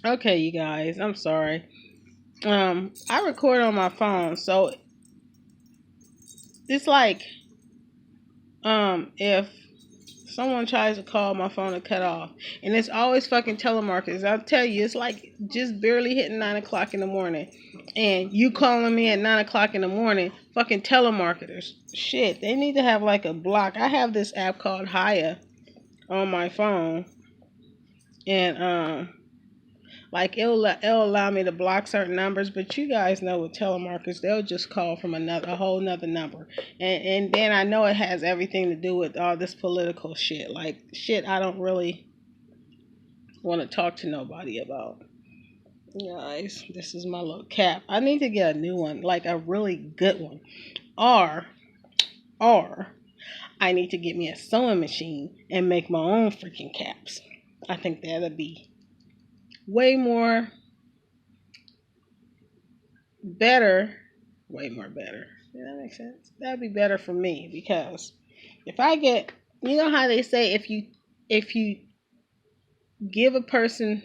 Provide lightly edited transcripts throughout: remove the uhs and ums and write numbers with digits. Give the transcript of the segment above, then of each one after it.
Okay, you guys, I'm sorry. I record on my phone, so it's like if someone tries to call my phone to cut off, and it's always fucking telemarketers. I'll tell you, it's like just barely hitting 9 o'clock in the morning, and you calling me at 9 o'clock in the morning. Fucking telemarketers. Shit, they need to have like a block. I have this app called Haya on my phone, and like it'll allow me to block certain numbers, but you guys know with telemarketers, they'll just call from a whole nother number, and then I know it has everything to do with all this political shit, like shit I don't really want to talk to nobody about. Guys, this is my little cap. I need to get a new one, like a really good one, or or I need to get me a sewing machine and make my own freaking caps. I think that'd be way more better, way more better. Does that make sense? That'd be better for me because if I get, you know how they say if you give a person,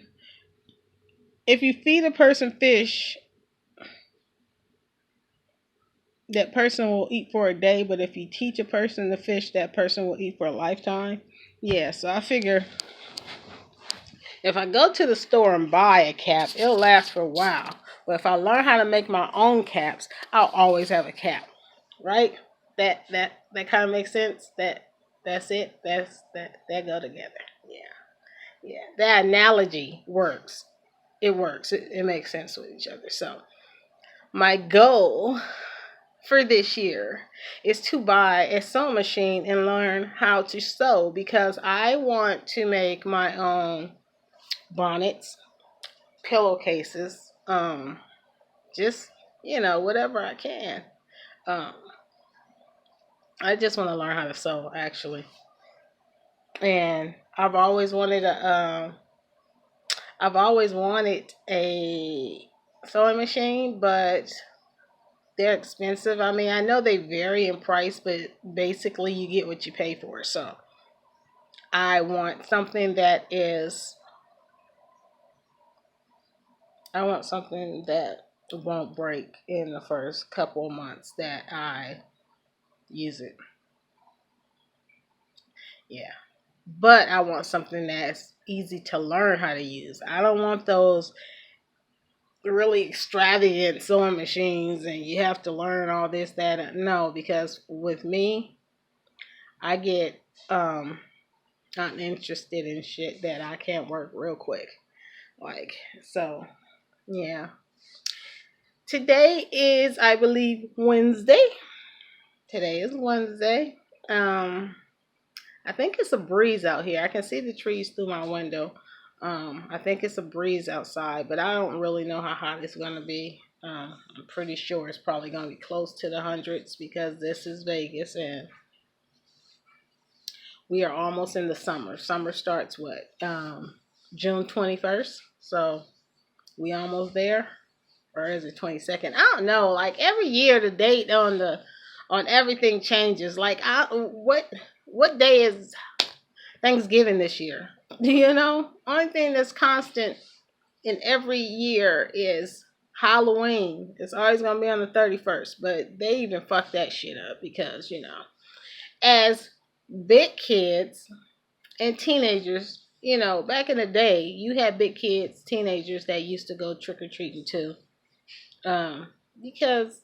if you feed a person fish, that person will eat for a day, but if you teach a person to fish, that person will eat for a lifetime. Yeah, so I figure if I go to the store and buy a cap, it'll last for a while. But if I learn how to make my own caps, I'll always have a cap, right? That kind of makes sense. That's it. That go together. Yeah, yeah. That analogy works. It works. It makes sense with each other. So my goal for this year is to buy a sewing machine and learn how to sew because I want to make my own bonnets, pillowcases, just whatever I can. Um, I just want to learn how to sew actually, and I've always wanted a sewing machine, but they're expensive. I mean, I know they vary in price, but basically you get what you pay for. So I want something that is I want something that won't break in the first couple of months that I use it. Yeah. But I want something that's easy to learn how to use. I don't want those really extravagant sewing machines and you have to learn all this, that. No, because with me, I get uninterested in shit that I can't work real quick. Like, so, yeah. Today is, I believe, Wednesday. Today is Wednesday. Um, I think it's a breeze out here. I can see the trees through my window. I think it's a breeze outside, but I don't really know how hot it's going to be. I'm pretty sure it's probably going to be close to the hundreds because this is Vegas and we are almost in the summer. Summer starts what? June 21st. So we almost there. Or is it 22nd? I don't know. Like every year the date on everything changes. Like what day is Thanksgiving this year? You know? Only thing that's constant in every year is Halloween. It's always gonna be on the 31st. But they even fucked that shit up because, as big kids and teenagers, back in the day, you had big kids, teenagers that used to go trick or treating too. Because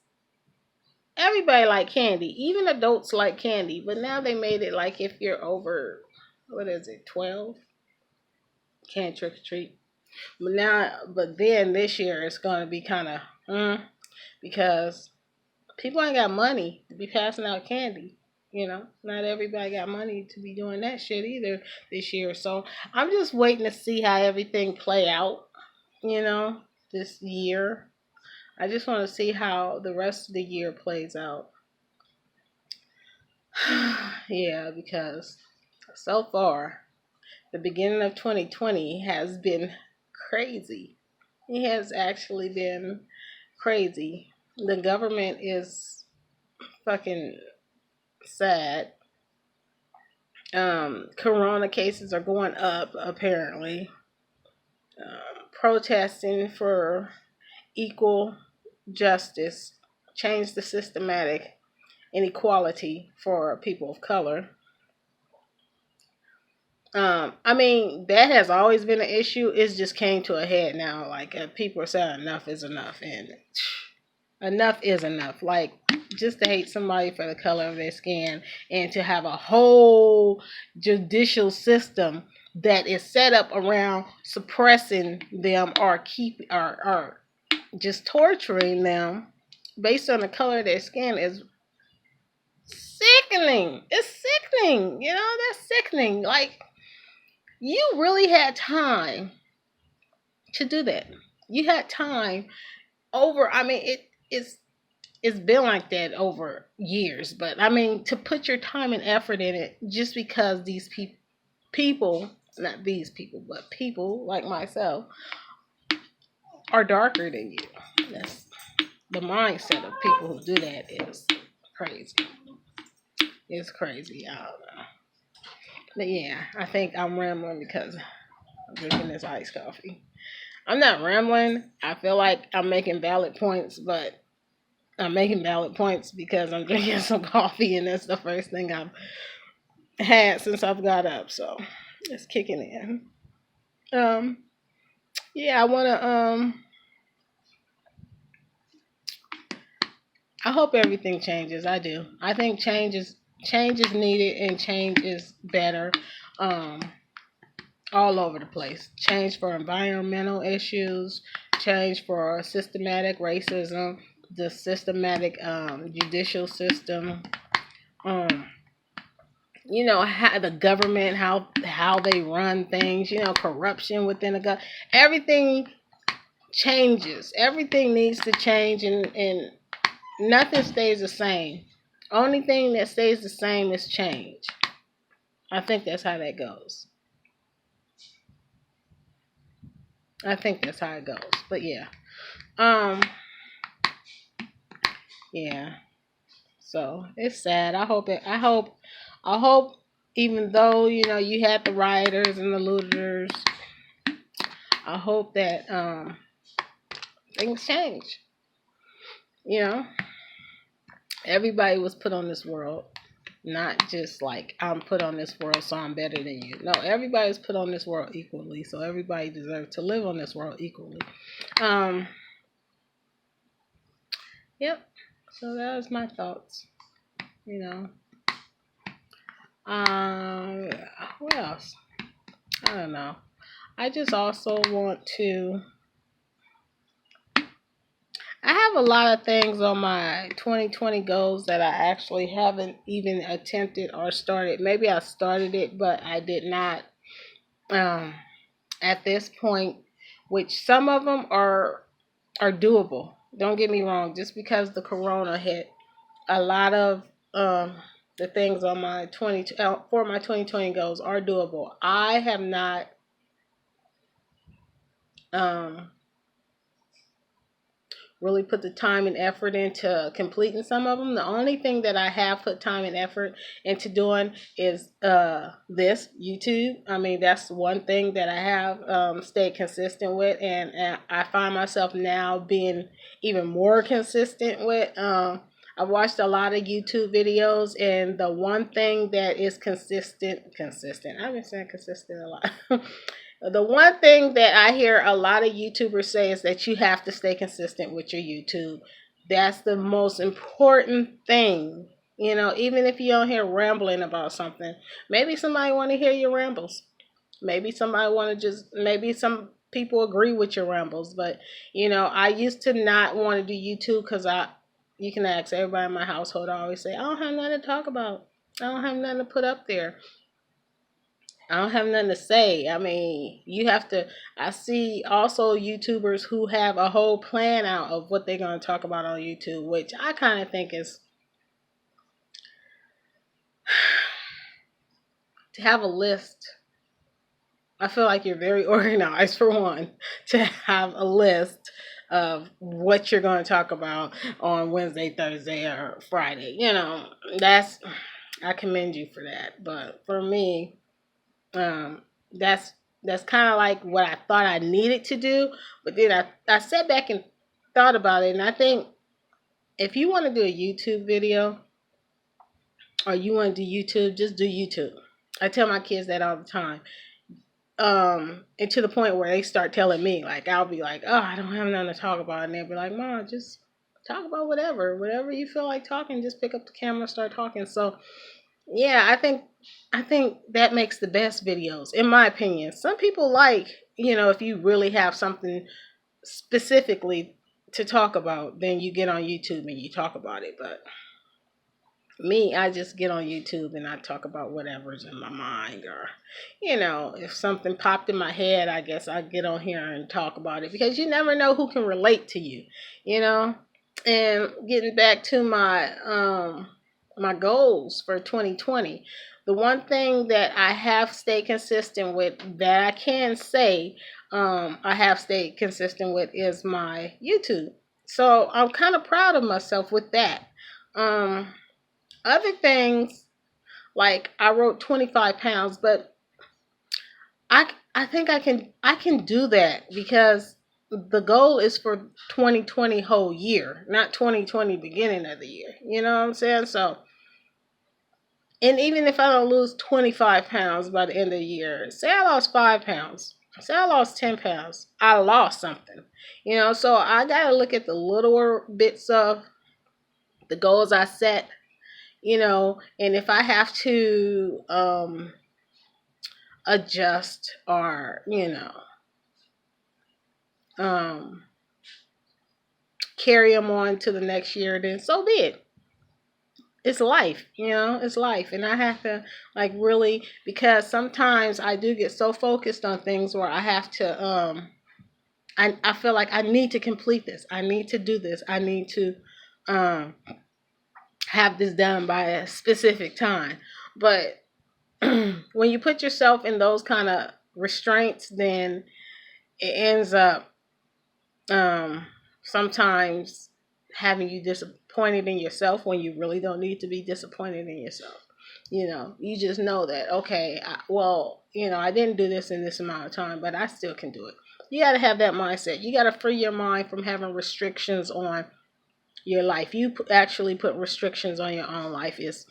everybody like candy, even adults like candy, but now they made it like if you're over, what is it, 12, can't trick or treat. But then this year it's gonna be kind of because people ain't got money to be passing out candy. Not everybody got money to be doing that shit either this year. So I'm just waiting to see how everything play out. You know, this year. I just want to see how the rest of the year plays out. Yeah, because so far, the beginning of 2020 has been crazy. It has actually been crazy. The government is fucking sad. Corona cases are going up, apparently. protesting for equal justice, change the systematic inequality for people of color. I mean, that has always been an issue. It's just came to a head now. Like, people are saying enough is enough, and enough is enough. Like, just to hate somebody for the color of their skin, and to have a whole judicial system that is set up around suppressing them, or or just torturing them based on the color of their skin, is sickening. It's sickening. That's sickening. Like, you really had time to do that. You had time over. I mean, it's been like that over years, but I mean, to put your time and effort in it just because these people, not these people, but people like myself, are darker than you. That's the mindset of people who do that is crazy. It's crazy. I don't know. But yeah, I think I'm rambling because I'm drinking this iced coffee. I'm not rambling. I feel like I'm making valid points, but I'm making valid points because I'm drinking some coffee, and that's the first thing I've had since I've got up. So it's kicking in. Yeah, I wanna I hope everything changes. I do. I think change is needed, and change is better. Um all over the place. Change for environmental issues, change for systematic racism, the systematic judicial system. Um, how the government, how they run things. Corruption within the government. Everything changes. Everything needs to change, and nothing stays the same. Only thing that stays the same is change. I think that's how that goes. I think that's how it goes. But yeah. Um, yeah. So it's sad. I hope even though, you had the rioters and the looters, I hope that things change. You know, everybody was put on this world, not just like I'm put on this world so I'm better than you. No, everybody's put on this world equally, so everybody deserves to live on this world equally. Um, yep. So that was my thoughts. You know. Um, what else? I don't know. I just also want to. I have a lot of things on my 2020 goals that I actually haven't even attempted or started. Maybe I started it, but I did not um, at this point. Which some of them are doable. Don't get me wrong. Just because the corona hit, a lot of um, the things on my 2020 goals are doable. I have not um, really put the time and effort into completing some of them. The only thing that I have put time and effort into doing is this YouTube. I mean, that's one thing that I have stayed consistent with, and I find myself now being even more consistent with. I've watched a lot of YouTube videos, and the one thing that is consistent. I've been saying consistent a lot. The one thing that I hear a lot of YouTubers say is that you have to stay consistent with your YouTube. That's the most important thing. Even if you don't hear rambling about something, maybe somebody want to hear your rambles. Maybe somebody want to maybe some people agree with your rambles. But, I used to not want to do YouTube because you can ask everybody in my household. I always say, I don't have nothing to talk about. I don't have nothing to put up there. I don't have nothing to say. I mean, you have to. I see also YouTubers who have a whole plan out of what they're going to talk about on YouTube, which I kind of think is to have a list. I feel like you're very organized, for one, to have a list of what you're going to talk about on Wednesday, Thursday, or Friday. That's, I commend you for that. But for me, um, that's That's kind of like what I thought I needed to do. But then I sat back and thought about it. And I think if you want to do a YouTube video or you want to do YouTube, just do YouTube. I tell my kids that all the time. And to the point where they start telling me, like, I'll be like, oh, I don't have nothing to talk about. And they'll be like, Mom, just talk about whatever you feel like talking. Just pick up the camera, start talking. So yeah, I think that makes the best videos, in my opinion. Some people like, if you really have something specifically to talk about, then you get on YouTube and you talk about it. But me, I just get on YouTube and I talk about whatever's in my mind, or if something popped in my head, I guess I get on here and talk about it, because you never know who can relate to you, you know. And getting back to my goals for 2020, the one thing that I have stayed consistent with, that I can say I have stayed consistent with, is my YouTube. So I'm kind of proud of myself with that. Um, Other things, like I wrote 25 pounds, but I think I can do that, because the goal is for 2020 whole year, not 2020 beginning of the year. You know what I'm saying? So, and even if I don't lose 25 pounds by the end of the year, say I lost 5 pounds, say I lost 10 pounds, I lost something. So I got to look at the littler bits of the goals I set, and if I have to adjust, or, um, carry them on to the next year, then so be it. It's life, it's life. And I have to, like, really, because sometimes I do get so focused on things where I have to, I feel like I need to complete this. I need to do this. I need to um, have this done by a specific time. But when you put yourself in those kind of restraints, then it ends up um, sometimes having you disappointed in yourself when you really don't need to be disappointed in yourself. You just know that, okay, I didn't do this in this amount of time, but I still can do it. You got to have that mindset. You got to free your mind from having restrictions on your life. Actually put restrictions on your own life is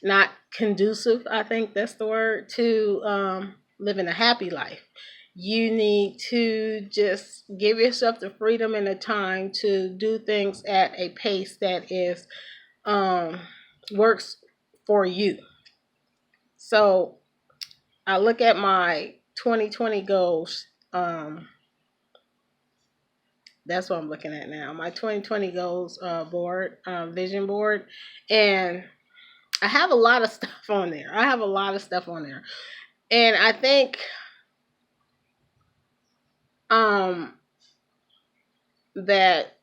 not conducive, I think that's the word, to living a happy life. You need to just give yourself the freedom and the time to do things at a pace that is um, works for you. So I look at my 2020 goals. That's what I'm looking at now. My 2020 goals board, vision board, and I have a lot of stuff on there. And I think um, that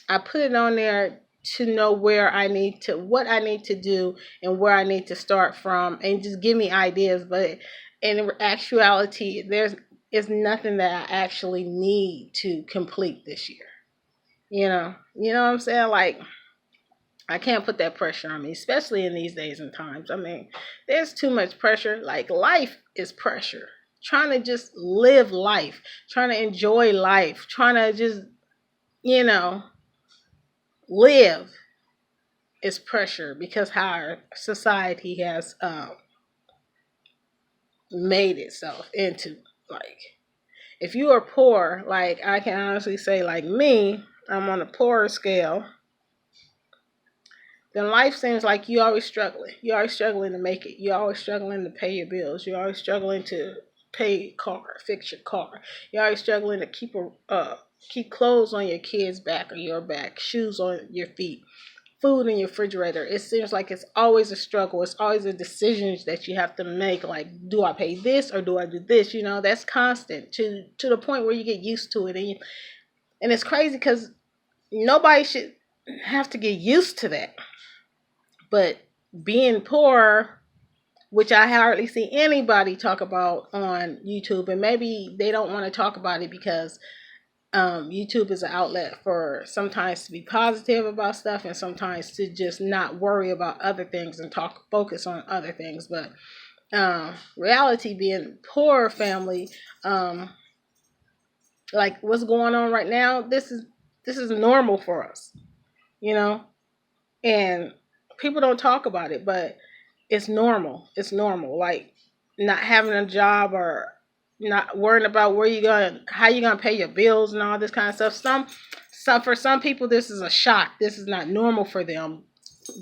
I put it on there to know what I need to do, and where I need to start from, and just give me ideas. But in actuality, is nothing that I actually need to complete this year. You know what I'm saying? Like, I can't put that pressure on me, especially in these days and times. I mean, there's too much pressure. Like, life is pressure. Trying to just live life, trying to enjoy life, trying to just, you know, live is pressure, because how our society has made itself into, like, if you are poor, like, I can honestly say, like me, I'm on a poorer scale, then life seems like you always struggling. You're always struggling to make it. You're always struggling to pay your bills. You're always struggling to pay your car, fix your car. You're always struggling to keep clothes on your kids' back or your back, shoes on your feet, food in your refrigerator. It seems like it's always a struggle. It's always a decision that you have to make. Like, do I pay this or do I do this? That's constant to the point where you get used to it, and it's crazy because nobody should have to get used to that. But being poor, which I hardly see anybody talk about on YouTube, and maybe they don't want to talk about it because YouTube is an outlet for sometimes to be positive about stuff and sometimes to just not worry about other things and focus on other things. But reality being poor family, like what's going on right now, this is normal for us, you know, and people don't talk about it, but it's normal. It's normal. Like not having a job or not worrying about how you gonna pay your bills and all this kind of stuff. For some people, this is a shock. This is not normal for them.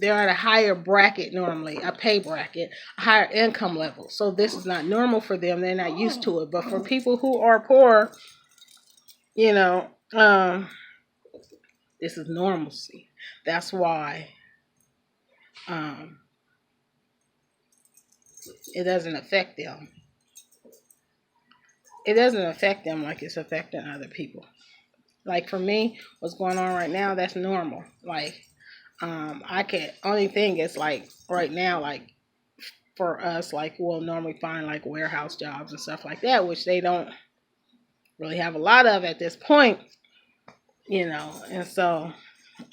They're at a higher bracket normally, a pay bracket, a higher income level. So this is not normal for them. They're not used to it. But for people who are poor, you know, this is normalcy. That's why um, it doesn't affect them. It doesn't affect them like it's affecting other people. Like for me, what's going on right now, that's normal. Like I can only thing is like right now, like for us, like we'll normally find like warehouse jobs and stuff like that, which they don't really have a lot of at this point, And so,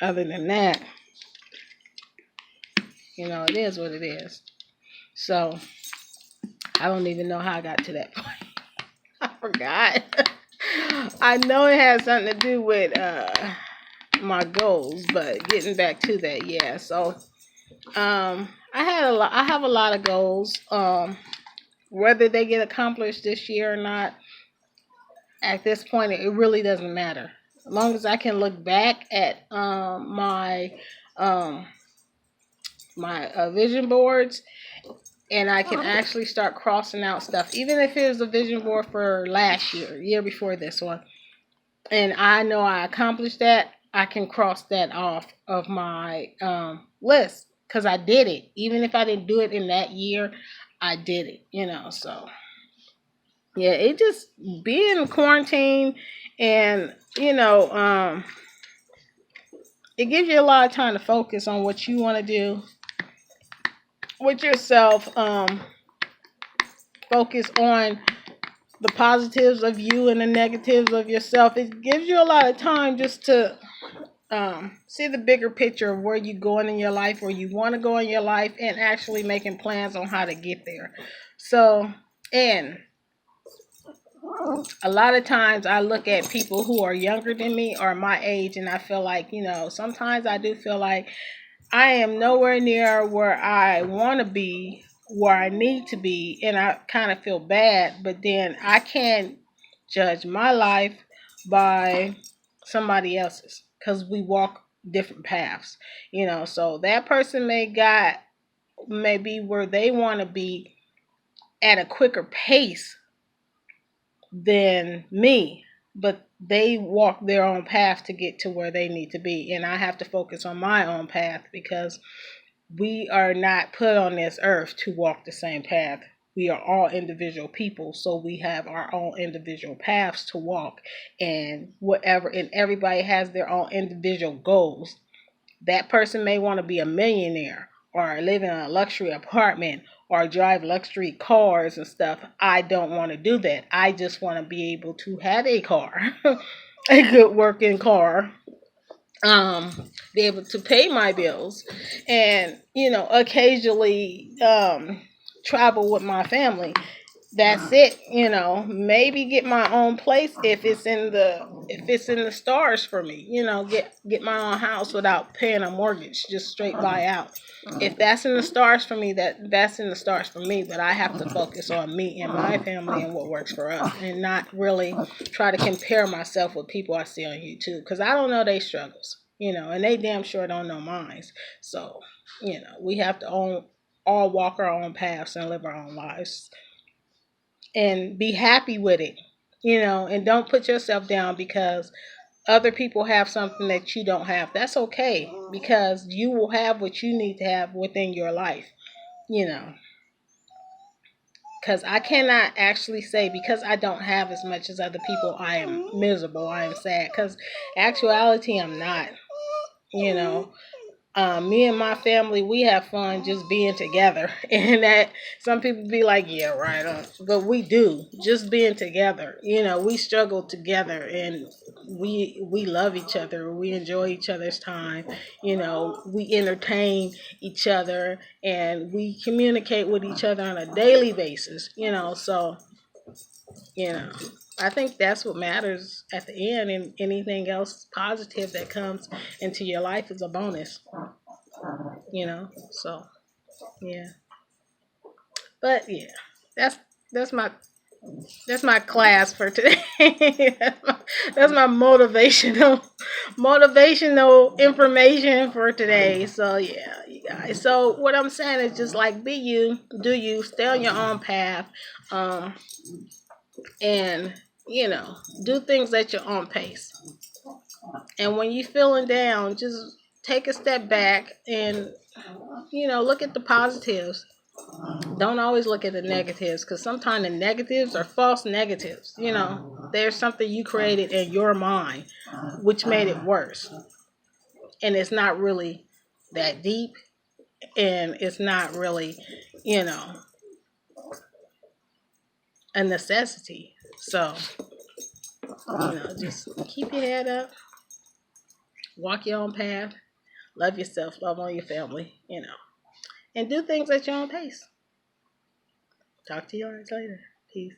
other than that, it is what it is. So I don't even know how I got to that point. I forgot. I know it has something to do with my goals, but getting back to that, yeah. So I have a lot of goals. Whether they get accomplished this year or not, at this point, it really doesn't matter. As long as I can look back at um, my vision boards, and I can actually start crossing out stuff, even if it was a vision board for last year before this one, and I know I accomplished that, I can cross that off of my list because I did it. Even if I didn't do it in that year, I did it. So yeah, it just being in quarantine and it gives you a lot of time to focus on what you want to do with yourself. Focus on the positives of you and the negatives of yourself. It gives you a lot of time just to see the bigger picture of where you're going in your life, where you want to go in your life, and actually making plans on how to get there. So, and a lot of times I look at people who are younger than me or my age, and I feel like, sometimes I do feel like I am nowhere near where I want to be, where I need to be, and I kind of feel bad, but then I can't judge my life by somebody else's because we walk different paths, so that person may be where they want to be at a quicker pace than me, but they walk their own path to get to where they need to be, and I have to focus on my own path because we are not put on this earth to walk the same path. We are all individual people, so we have our own individual paths to walk, and everybody has their own individual goals. That person may want to be a millionaire or live in a luxury apartment or drive luxury cars and stuff. I don't want to do that. I just want to be able to have a car, a good working car, be able to pay my bills, and occasionally travel with my family. That's it. Maybe get my own place if it's in the stars for me. Get my own house without paying a mortgage, just straight buy out. If that's in the stars for me, that's in the stars for me. But I have to focus on me and my family and what works for us, and not really try to compare myself with people I see on YouTube because I don't know their struggles. And they damn sure don't know mine. So, we have to all walk our own paths and live our own lives and be happy with it, and don't put yourself down because other people have something that you don't have. That's okay because you will have what you need to have within your life, you know. Because I cannot actually say because I don't have as much as other people, I am miserable, I am sad. Because actuality, I'm not, you know. Me and my family, we have fun just being together. And that some people be like, yeah, right on. But we do. Just being together. We struggle together and we love each other. We enjoy each other's time. We entertain each other and we communicate with each other on a daily basis. So, you know. I think that's what matters at the end, and anything else positive that comes into your life is a bonus. So yeah, but yeah, that's that's my that's my class for today. that's my motivational information for today. So yeah, you guys. So what I'm saying is just like be you, do you, stay on your own path, um, and do things at your own pace. And when you're feeling down, just take a step back and look at the positives. Don't always look at the negatives because sometimes the negatives are false negatives. There's something you created in your mind which made it worse. And it's not really that deep and it's not really, you know, a necessity. So, just keep your head up, walk your own path, love yourself, love on your family, and do things at your own pace. Talk to you guys later. Peace.